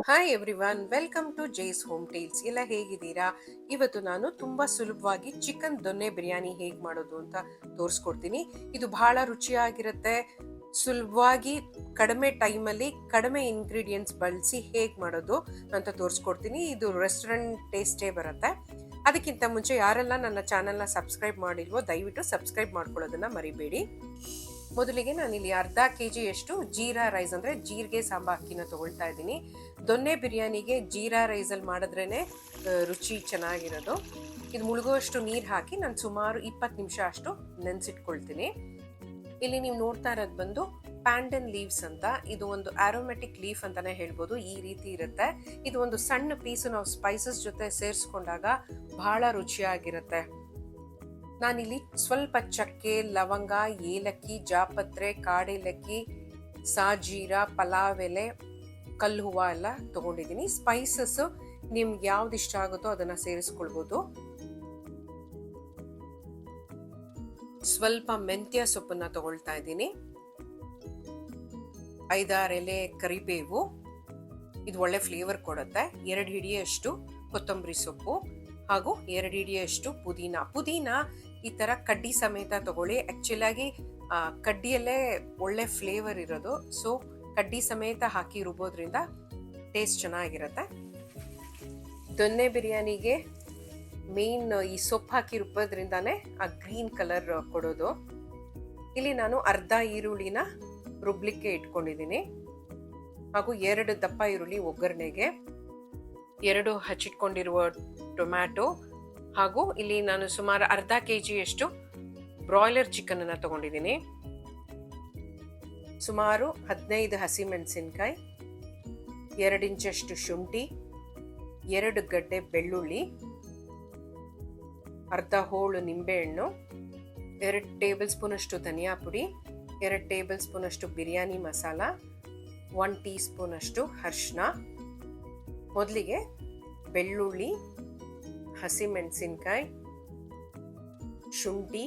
Hi everyone, welcome to Jay's home tales. ಎಲ್ಲ ಹೇಗಿದ್ದೀರಾ? ಇವತ್ತು ನಾನು ತುಂಬಾ ಸುಲಭವಾಗಿ ಚಿಕನ್ ದೊನ್ನೆ ಬಿರಿಯಾನಿ ಹೇಗೆ ಮಾಡೋದು ಅಂತ ತೋರಿಸ್ಕೊಡ್ತೀನಿ. ಇದು ಬಹಳ ರುಚಿಯಾಗಿರುತ್ತೆ. ಸುಲಭವಾಗಿ ಕಡಿಮೆ ಟೈಮಲ್ಲಿ ಕಡಿಮೆ ಇಂಗ್ರೀಡಿಯೆಂಟ್ಸ್ ಬಳಸಿ ಹೇಗೆ ಮಾಡೋದು ಅಂತ ತೋರಿಸ್ಕೊಡ್ತೀನಿ. ಇದು ರೆಸ್ಟೋರೆಂಟ್ ಟೇಸ್ಟೇ ಬರುತ್ತೆ. ಅದಕ್ಕಿಂತ ಮುಂಚೆ ಯಾರೆಲ್ಲ ನನ್ನ ಚಾನೆಲ್ನ ಸಬ್ಸ್ಕ್ರೈಬ್ ಮಾಡಿಲ್ವೋ ದಯವಿಟ್ಟು ಸಬ್ಸ್ಕ್ರೈಬ್ ಮಾಡ್ಕೊಳ್ಳೋದನ್ನ ಮರಿಬೇಡಿ. ಮೊದಲಿಗೆ ನಾನಿಲ್ಲಿ ಅರ್ಧ ಕೆಜಿಯಷ್ಟು ಜೀರಾ ರೈಸ್ ಅಂದರೆ ಜೀರಿಗೆ ಸಾಂಬಾ ಅಕ್ಕಿನ ತಗೊಳ್ತಾ ಇದ್ದೀನಿ. ದೊನ್ನೆ ಬಿರಿಯಾನಿಗೆ ಜೀರಾ ರೈಸಲ್ಲಿ ಮಾಡಿದ್ರೇ ರುಚಿ ಚೆನ್ನಾಗಿರೋದು. ಇದು ಮುಳುಗುವಷ್ಟು ನೀರು ಹಾಕಿ ನಾನು ಸುಮಾರು 20 ನಿಮಿಷ ಅಷ್ಟು ನೆನೆಸಿಟ್ಕೊಳ್ತೀನಿ. ಇಲ್ಲಿ ನೀವು ನೋಡ್ತಾ ಇರೋದು ಬಂದು ಪ್ಯಾಂಡನ್ ಲೀವ್ಸ್ ಅಂತ. ಇದು ಒಂದು ಆರೋಮ್ಯಾಟಿಕ್ ಲೀಫ್ ಅಂತಾನೆ ಹೇಳ್ಬೋದು. ಈ ರೀತಿ ಇರುತ್ತೆ. ಇದು ಒಂದು ಸಣ್ಣ ಪೀಸು ನಾವು ಸ್ಪೈಸಸ್ ಜೊತೆ ಸೇರಿಸ್ಕೊಂಡಾಗ ಬಹಳ ರುಚಿಯಾಗಿರುತ್ತೆ. ನಾನಿಲ್ಲಿ ಸ್ವಲ್ಪ ಚಕ್ಕೆ, ಲವಂಗ, ಏಲಕ್ಕಿ, ಜಾಪತ್ರೆ, ಕಾಡೇಲಕ್ಕಿ, ಸಾಜೀರ, ಪಲಾವ್ ಎಲೆ, ಕಲ್ಲು ಹೂವು ಎಲ್ಲ ತಗೊಂಡಿದ್ದೀನಿ. ಸ್ಪೈಸಸ್ ನಿಮ್ಗೆ ಯಾವ್ದು ಇಷ್ಟ ಆಗುತ್ತೋ ಅದನ್ನ ಸೇರಿಸ್ಕೊಳ್ಬೋದು. ಸ್ವಲ್ಪ ಮೆಂತ್ಯ ಸೊಪ್ಪನ್ನ ತಗೊಳ್ತಾ ಇದ್ದೀನಿ. 5-6 ಎಲೆ ಕರಿಬೇವು, ಇದು ಒಳ್ಳೆ ಫ್ಲೇವರ್ ಕೊಡುತ್ತೆ. 2 ಹಿಡಿಯಷ್ಟು ಕೊತ್ತಂಬರಿ ಸೊಪ್ಪು ಹಾಗೂ 2 ಹಿಡಿಯಷ್ಟು ಪುದೀನ ಈ ತರ ಕಡ್ಡಿ ಸಮೇತ ತಗೊಳ್ಳಿ. ಆಕ್ಚುಲಾಗಿ ಕಡ್ಡಿಯಲ್ಲೇ ಒಳ್ಳೆ ಫ್ಲೇವರ್ ಇರೋದು. ಸೊ ಕಡ್ಡಿ ಸಮೇತ ಹಾಕಿ ರುಬ್ಬೋದ್ರಿಂದ ಟೇಸ್ಟ್ ಚೆನ್ನಾಗಿರುತ್ತೆ. ದೊನ್ನೆ ಬಿರಿಯಾನಿಗೆ ಮೇನ್ ಈ ಸೊಪ್ಪು ಹಾಕಿ ರುಬ್ಬೋದ್ರಿಂದಾನೇ ಆ ಗ್ರೀನ್ ಕಲರ್ ಕೊಡೋದು. ಇಲ್ಲಿ ನಾನು ಅರ್ಧ ಈರುಳ್ಳಿನ ರುಬ್ಲಿಕ್ಕೆ ಇಟ್ಕೊಂಡಿದ್ದೀನಿ ಹಾಗೂ 2 ದಪ್ಪ ಈರುಳ್ಳಿ ಒಗ್ಗರಣೆಗೆ, 2 ಹಚ್ಚಿಟ್ಕೊಂಡಿರುವ ಟೊಮ್ಯಾಟೊ ಹಾಗೂ ಇಲ್ಲಿ ನಾನು ಸುಮಾರು ಅರ್ಧ ಕೆಜಿಯಷ್ಟು ಬ್ರಾಯ್ಲರ್ ಚಿಕನ್ ಅನ್ನ ತಗೊಂಡಿದ್ದೀನಿ. ಸುಮಾರು 15 ಹಸಿಮೆಣಸಿನ್ಕಾಯಿ, 2 ಇಂಚಷ್ಟು ಶುಂಠಿ, 2 ಗಡ್ಡೆ ಬೆಳ್ಳುಳ್ಳಿ, ಅರ್ಧ ಹೋಳು ನಿಂಬೆಹಣ್ಣು, 2 ಟೇಬಲ್ ಸ್ಪೂನ್ ಅಷ್ಟು ಧನಿಯಾ ಪುಡಿ, 2 ಟೇಬಲ್ ಸ್ಪೂನ್ ಅಷ್ಟು ಬಿರಿಯಾನಿ ಮಸಾಲ, 1 ಟೀ ಸ್ಪೂನ್ ಅಷ್ಟು ಅರಿಶಿನ. ಮೊದಲಿಗೆ ಬೆಳ್ಳುಳ್ಳಿ, ಹಸಿಮೆಣಸಿನ್ಕಾಯಿ, ಶುಂಠಿ,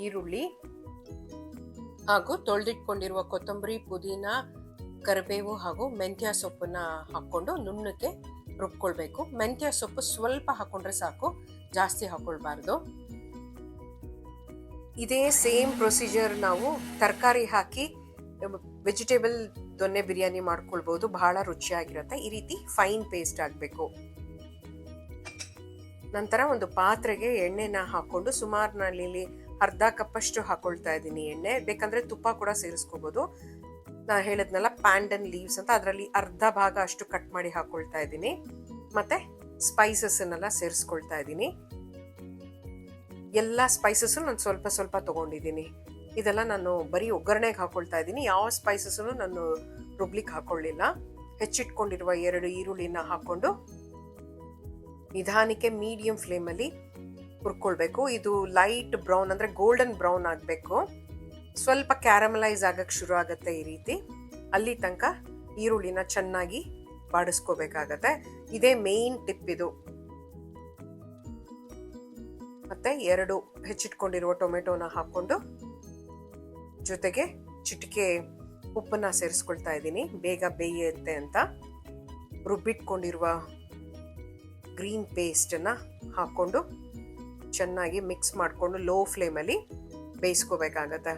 ಈರುಳ್ಳಿ ಹಾಗೂ ತೊಳೆದಿಟ್ಕೊಂಡಿರುವ ಕೊತ್ತಂಬರಿ, ಪುದೀನ, ಕರಿಬೇವು ಹಾಗೂ ಮೆಂತ್ಯ ಸೊಪ್ಪನ್ನ ಹಾಕೊಂಡು ನುಣ್ಣಕ್ಕೆ ರುಬ್ಕೊಳ್ಬೇಕು. ಮೆಂತ್ಯ ಸೊಪ್ಪು ಸ್ವಲ್ಪ ಹಾಕೊಂಡ್ರೆ ಸಾಕು, ಜಾಸ್ತಿ ಹಾಕೊಳ್ಬಾರ್ದು. ಇದೇ ಸೇಮ್ ಪ್ರೊಸೀಜರ್ ನಾವು ತರಕಾರಿ ಹಾಕಿ ವೆಜಿಟೇಬಲ್ ದೊನ್ನೆ ಬಿರಿಯಾನಿ ಮಾಡ್ಕೊಳ್ಬಹುದು. ಬಹಳ ರುಚಿಯಾಗಿರುತ್ತೆ. ಈ ರೀತಿ ಫೈನ್ ಪೇಸ್ಟ್ ಆಗಬೇಕು. ನಂತರ ಒಂದು ಪಾತ್ರೆಗೆ ಎಣ್ಣೆನ ಹಾಕೊಂಡು ಸುಮಾರು ನಾನಿಲ್ಲಿ ಅರ್ಧ ಕಪ್ಪಷ್ಟು ಹಾಕೊಳ್ತಾ ಇದ್ದೀನಿ ಎಣ್ಣೆ. ಬೇಕಂದ್ರೆ ತುಪ್ಪ ಕೂಡ ಸೇರಿಸ್ಕೋಬಹುದು. ನಾ ಹೇಳಿದ್ನಲ್ಲ ಪ್ಯಾಂಡನ್ ಲೀವ್ಸ್ ಅಂತ, ಅದರಲ್ಲಿ ಅರ್ಧ ಭಾಗ ಅಷ್ಟು ಕಟ್ ಮಾಡಿ ಹಾಕೊಳ್ತಾ ಇದ್ದೀನಿ. ಮತ್ತೆ ಸ್ಪೈಸಸ್ ಅನ್ನೆಲ್ಲ ಸೇರಿಸ್ಕೊಳ್ತಾ ಇದ್ದೀನಿ. ಎಲ್ಲ ಸ್ಪೈಸಸ್ ನಾನು ಸ್ವಲ್ಪ ಸ್ವಲ್ಪ ತಗೊಂಡಿದ್ದೀನಿ. ಇದೆಲ್ಲ ನಾನು ಬರೀ ಒಗ್ಗರಣೆಗೆ ಹಾಕೊಳ್ತಾ ಇದ್ದೀನಿ. ಯಾವ ಸ್ಪೈಸಸ್ ನಾನು ರುಬ್ಲಿಕ್ಕೆ ಹಾಕೊಳ್ಳಿಲ್ಲ. ಹೆಚ್ಚಿಟ್ಕೊಂಡಿರುವ 2 ಈರುಳ್ಳಿನ ಹಾಕೊಂಡು ನಿಧಾನಕ್ಕೆ ಮೀಡಿಯಂ ಫ್ಲೇಮಲ್ಲಿ ಹುರ್ಕೊಳ್ಬೇಕು. ಇದು ಲೈಟ್ ಬ್ರೌನ್ ಅಂದ್ರೆ ಗೋಲ್ಡನ್ ಬ್ರೌನ್ ಆಗಬೇಕು. ಸ್ವಲ್ಪ ಕ್ಯಾರಮಲೈಸ್ ಆಗಕ್ಕೆ ಶುರು ಆಗುತ್ತೆ. ಈ ರೀತಿ ಅಲ್ಲಿ ತನಕ ಈರುಳ್ಳಿನ ಚೆನ್ನಾಗಿ ಬಾಡಿಸ್ಕೋಬೇಕಾಗತ್ತೆ. ಇದೇ ಮೇನ್ ಟಿಪ್ ಇದು. ಮತ್ತೆ 2 ಹೆಚ್ಚಿಟ್ಕೊಂಡಿರುವ ಟೊಮೆಟೊನ ಹಾಕೊಂಡು ಜೊತೆಗೆ ಚಿಟಿಕೆ ಉಪ್ಪನ್ನ ಸೇರಿಸ್ಕೊಳ್ತಾ ಇದ್ದೀನಿ, ಬೇಗ ಬೇಯುತ್ತೆ ಅಂತ. ರುಬ್ಬಿಟ್ಕೊಂಡಿರುವ ಗ್ರೀನ್ ಪೇಸ್ಟನ್ನು ಹಾಕ್ಕೊಂಡು ಚೆನ್ನಾಗಿ ಮಿಕ್ಸ್ ಮಾಡಿಕೊಂಡು ಲೋ ಫ್ಲೇಮಲ್ಲಿ ಬೇಯಿಸ್ಕೋಬೇಕಾಗತ್ತೆ.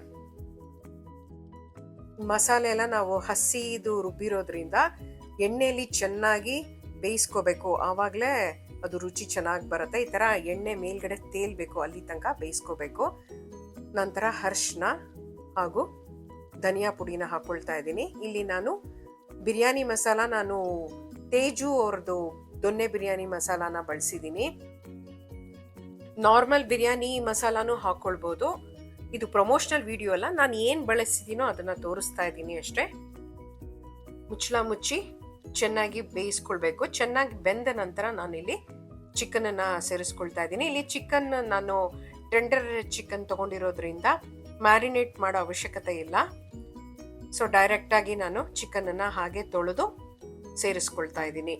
ಮಸಾಲೆ ಎಲ್ಲ ನಾವು ಹಸಿದು ರುಬ್ಬಿರೋದ್ರಿಂದ ಎಣ್ಣೆಯಲ್ಲಿ ಚೆನ್ನಾಗಿ ಬೇಯಿಸ್ಕೋಬೇಕು. ಆವಾಗಲೇ ಅದು ರುಚಿ ಚೆನ್ನಾಗಿ ಬರುತ್ತೆ. ಈ ಥರ ಎಣ್ಣೆ ಮೇಲ್ಗಡೆ ತೇಲ್ಬೇಕು, ಅಲ್ಲಿ ತನಕ ಬೇಯಿಸ್ಕೋಬೇಕು. ನಂತರ ಅರಿಶಿನ ಹಾಗೂ ಧನಿಯಾ ಪುಡಿನ ಹಾಕೊಳ್ತಾ ಇದ್ದೀನಿ. ಇಲ್ಲಿ ನಾನು ಬಿರಿಯಾನಿ ಮಸಾಲ ನಾನು ತೇಜು ಅವ್ರದ್ದು ದೊನ್ನೆ ಬಿರಿಯಾನಿ ಮಸಾಲಾನ ಬಳಸಿದ್ದೀನಿ. ನಾರ್ಮಲ್ ಬಿರಿಯಾನಿ ಮಸಾಲಾನು ಹಾಕೊಳ್ಬೋದು. ಇದು ಪ್ರಮೋಷನಲ್ ವಿಡಿಯೋ ಅಲ್ಲ, ನಾನು ಏನು ಬಳಸಿದ್ದೀನೋ ಅದನ್ನ ತೋರಿಸ್ತಾ ಇದ್ದೀನಿ ಅಷ್ಟೇ. ಮುಚ್ಚಳ ಮುಚ್ಚಿ ಚೆನ್ನಾಗಿ ಬೇಯಿಸ್ಕೊಳ್ಬೇಕು. ಚೆನ್ನಾಗಿ ಬೆಂದ ನಂತರ ನಾನಿಲ್ಲಿ ಚಿಕನನ್ನು ಸೇರಿಸ್ಕೊಳ್ತಾ ಇದ್ದೀನಿ. ಇಲ್ಲಿ ಚಿಕನ್ ನಾನು ಟೆಂಡರ್ ಚಿಕನ್ ತಗೊಂಡಿರೋದ್ರಿಂದ ಮ್ಯಾರಿನೇಟ್ ಮಾಡೋ ಅವಶ್ಯಕತೆ ಇಲ್ಲ. ಸೊ ಡೈರೆಕ್ಟಾಗಿ ನಾನು ಚಿಕನನ್ನು ಹಾಗೆ ತೊಳೆದು ಸೇರಿಸ್ಕೊಳ್ತಾ ಇದ್ದೀನಿ.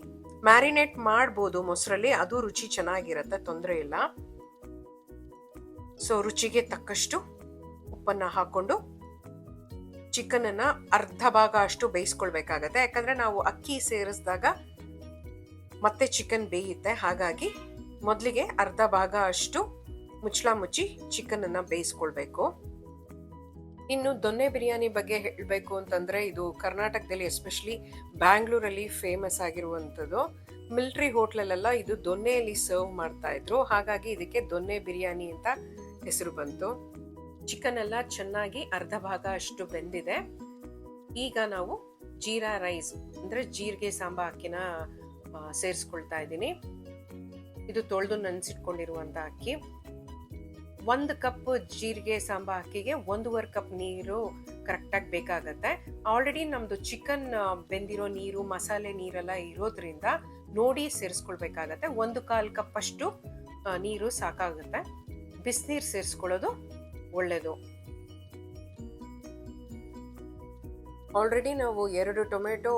ಮ್ಯಾರಿನೇಟ್ ಮಾಡ್ಬೋದು ಮೊಸರಲ್ಲಿ, ಅದು ರುಚಿ ಚೆನ್ನಾಗಿರುತ್ತೆ, ತೊಂದರೆ ಇಲ್ಲ. ಸೊ ರುಚಿಗೆ ತಕ್ಕಷ್ಟು ಉಪ್ಪನ್ನು ಹಾಕೊಂಡು ಚಿಕನನ್ನ ಅರ್ಧ ಭಾಗ ಅಷ್ಟು ಬೇಯಿಸ್ಕೊಳ್ಬೇಕಾಗತ್ತೆ. ಯಾಕಂದ್ರೆ ನಾವು ಅಕ್ಕಿ ಸೇರಿಸಿದಾಗ ಮತ್ತೆ ಚಿಕನ್ ಬೇಯುತ್ತೆ. ಹಾಗಾಗಿ ಮೊದಲಿಗೆ ಅರ್ಧ ಭಾಗ ಅಷ್ಟು ಮುಚ್ಚಳ ಮುಚ್ಚಿ ಚಿಕನನ್ನ ಬೇಯಿಸ್ಕೊಳ್ಬೇಕು. ಇನ್ನು ದೊನ್ನೆ ಬಿರಿಯಾನಿ ಬಗ್ಗೆ ಹೇಳಬೇಕು ಅಂತಂದ್ರೆ, ಇದು ಕರ್ನಾಟಕದಲ್ಲಿ ಎಸ್ಪೆಷಲಿ ಬ್ಯಾಂಗ್ಳೂರಲ್ಲಿ ಫೇಮಸ್ ಆಗಿರುವಂಥದ್ದು. ಮಿಲಿಟರಿ ಹೋಟ್ಲಲ್ಲೆಲ್ಲ ಇದು ದೊನ್ನೆಯಲ್ಲಿ ಸರ್ವ್ ಮಾಡ್ತಾ ಇದ್ರು. ಹಾಗಾಗಿ ಇದಕ್ಕೆ ದೊನ್ನೆ ಬಿರಿಯಾನಿ ಅಂತ ಹೆಸರು ಬಂತು. ಚಿಕನ್ ಎಲ್ಲ ಚೆನ್ನಾಗಿ ಅರ್ಧ ಭಾಗ ಅಷ್ಟು ಬೆಂದಿದೆ. ಈಗ ನಾವು ಜೀರಾ ರೈಸ್ ಅಂದ್ರೆ ಜೀರಿಗೆ ಸಾಂಬಾ ಅಕ್ಕಿನ ಸೇರಿಸ್ಕೊಳ್ತಾ ಇದ್ದೀನಿ. ಇದು ತೊಳೆದು ನೆನೆಸಿಟ್ಕೊಂಡಿರುವಂತ ಅಕ್ಕಿ. 1 ಕಪ್ ಜೀರಿಗೆ ಸಾಂಬಾ ಅಕ್ಕಿಗೆ 1.5 ಕಪ್ ನೀರು ಕರೆಕ್ಟಾಗಿ ಬೇಕಾಗತ್ತೆ. ಆಲ್ರೆಡಿ ನಮ್ದು ಚಿಕನ್ ಬೆಂದಿರೋ ನೀರು, ಮಸಾಲೆ ನೀರೆಲ್ಲ ಇರೋದ್ರಿಂದ ನೋಡಿ ಸೇರಿಸ್ಕೊಳ್ಬೇಕಾಗತ್ತೆ. 1/4 ಕಪ್ ಅಷ್ಟು ನೀರು ಸಾಕಾಗುತ್ತೆ. ಬಿಸಿನೀರು ಸೇರಿಸ್ಕೊಳ್ಳೋದು ಒಳ್ಳೇದು. ಆಲ್ರೆಡಿ ನಾವು 2 ಟೊಮೆಟೊ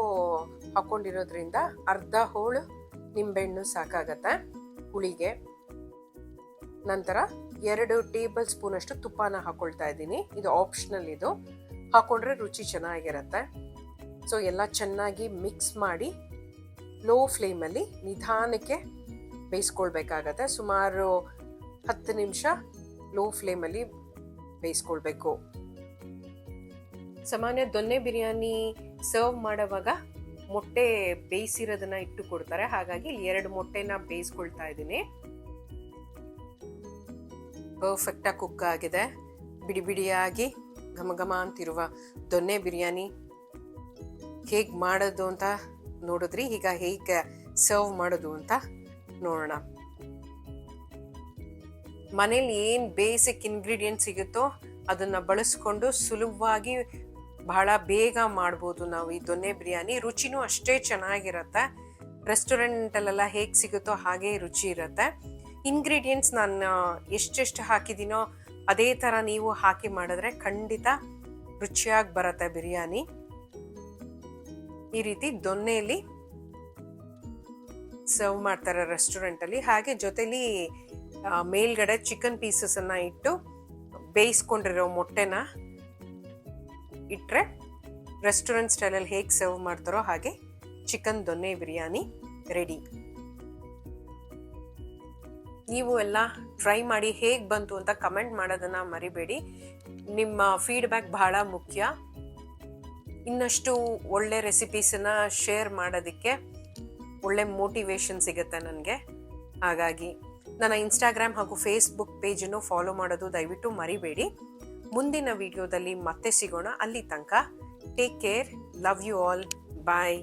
ಹಾಕೊಂಡಿರೋದ್ರಿಂದ ಅರ್ಧ ಹೋಳು ನಿಂಬೆಹಣ್ಣು ಸಾಕಾಗತ್ತೆ ಹುಳಿಗೆ. ನಂತರ 2 ಟೇಬಲ್ ಸ್ಪೂನ್ ಅಷ್ಟು ತುಪ್ಪನ ಹಾಕೊಳ್ತಾ ಇದ್ದೀನಿ. ಇದು ಆಪ್ಷನಲ್, ಇದು ಹಾಕೊಂಡ್ರೆ ರುಚಿ ಚೆನ್ನಾಗಿರತ್ತೆ. ಸೊ ಎಲ್ಲ ಚೆನ್ನಾಗಿ ಮಿಕ್ಸ್ ಮಾಡಿ ಲೋ ಫ್ಲೇಮಲ್ಲಿ ನಿಧಾನಕ್ಕೆ ಬೇಯಿಸ್ಕೊಳ್ಬೇಕಾಗತ್ತೆ. ಸುಮಾರು 10 ನಿಮಿಷ ಲೋ ಫ್ಲೇಮಲ್ಲಿ ಬೇಯಿಸ್ಕೊಳ್ಬೇಕು. ಸಾಮಾನ್ಯ ದೊನ್ನೆ ಬಿರಿಯಾನಿ ಸರ್ವ್ ಮಾಡುವಾಗ ಮೊಟ್ಟೆ ಬೇಯಿಸಿರೋದನ್ನ ಇಟ್ಟು ಕೊಡ್ತಾರೆ. ಹಾಗಾಗಿ 2 ಮೊಟ್ಟೆನ ಬೇಯಿಸ್ಕೊಳ್ತಾ ಇದ್ದೀನಿ. ಪರ್ಫೆಕ್ಟ್ ಆಗಿ ಕುಕ್ ಆಗಿದೆ. ಬಿಡಿ ಬಿಡಿಯಾಗಿ ಘಮ ಘಮ ಅಂತಿರುವ ದೊನ್ನೆ ಬಿರಿಯಾನಿ ಹೇಗೆ ಮಾಡೋದು ಅಂತ ನೋಡಿದ್ರಿ. ಈಗ ಹೇಗೆ ಸರ್ವ್ ಮಾಡೋದು ಅಂತ ನೋಡೋಣ. ಮನೇಲಿ ಏನು ಬೇಸಿಕ್ ಇಂಗ್ರೀಡಿಯೆಂಟ್ ಸಿಗುತ್ತೋ ಅದನ್ನ ಬಳಸ್ಕೊಂಡು ಸುಲಭವಾಗಿ ಬಹಳ ಬೇಗ ಮಾಡ್ಬೋದು ನಾವು ಈ ದೊನ್ನೆ ಬಿರಿಯಾನಿ. ರುಚಿನೂ ಅಷ್ಟೇ ಚೆನ್ನಾಗಿರತ್ತೆ. ರೆಸ್ಟೋರೆಂಟಲ್ಲೆಲ್ಲ ಹೇಗೆ ಸಿಗುತ್ತೋ ಹಾಗೇ ರುಚಿ ಇರುತ್ತೆ. ಇಂಗ್ರೀಡಿಯೆಂಟ್ಸ್ ನಾನು ಎಷ್ಟೆಷ್ಟು ಹಾಕಿದ್ದೀನೋ ಅದೇ ಥರ ನೀವು ಹಾಕಿ ಮಾಡಿದ್ರೆ ಖಂಡಿತ ರುಚಿಯಾಗಿ ಬರುತ್ತೆ ಬಿರಿಯಾನಿ. ಈ ರೀತಿ ದೊನ್ನೆಯಲ್ಲಿ ಸರ್ವ್ ಮಾಡ್ತಾರೆ ರೆಸ್ಟೋರೆಂಟಲ್ಲಿ. ಹಾಗೆ ಜೊತೆಲಿ ಮೇಲ್ಗಡೆ ಚಿಕನ್ ಪೀಸಸನ್ನು ಇಟ್ಟು ಬೇಯಿಸ್ಕೊಂಡಿರೋ ಮೊಟ್ಟೆನ ಇಟ್ಟರೆ ರೆಸ್ಟೋರೆಂಟ್ ಸ್ಟೈಲಲ್ಲಿ ಹೇಗೆ ಸರ್ವ್ ಮಾಡ್ತಾರೋ ಹಾಗೆ ಚಿಕನ್ ದೊನ್ನೆ ಬಿರಿಯಾನಿ ರೆಡಿ. ನೀವು ಎಲ್ಲ ಟ್ರೈ ಮಾಡಿ ಹೇಗೆ ಬಂತು ಅಂತ ಕಮೆಂಟ್ ಮಾಡೋದನ್ನು ಮರಿಬೇಡಿ. ನಿಮ್ಮ ಫೀಡ್ಬ್ಯಾಕ್ ಬಹಳ ಮುಖ್ಯ. ಇನ್ನಷ್ಟು ಒಳ್ಳೆ ರೆಸಿಪೀಸನ್ನು ಶೇರ್ ಮಾಡೋದಕ್ಕೆ ಒಳ್ಳೆ ಮೋಟಿವೇಶನ್ ಸಿಗುತ್ತೆ ನನಗೆ. ಹಾಗಾಗಿ ನನ್ನ ಇನ್ಸ್ಟಾಗ್ರಾಮ್ ಹಾಗೂ ಫೇಸ್ಬುಕ್ ಪೇಜನ್ನು ಫಾಲೋ ಮಾಡೋದು ದಯವಿಟ್ಟು ಮರಿಬೇಡಿ. ಮುಂದಿನ ವಿಡಿಯೋದಲ್ಲಿ ಮತ್ತೆ ಸಿಗೋಣ. ಅಲ್ಲಿ ತನಕ take care. Love you all. Bye.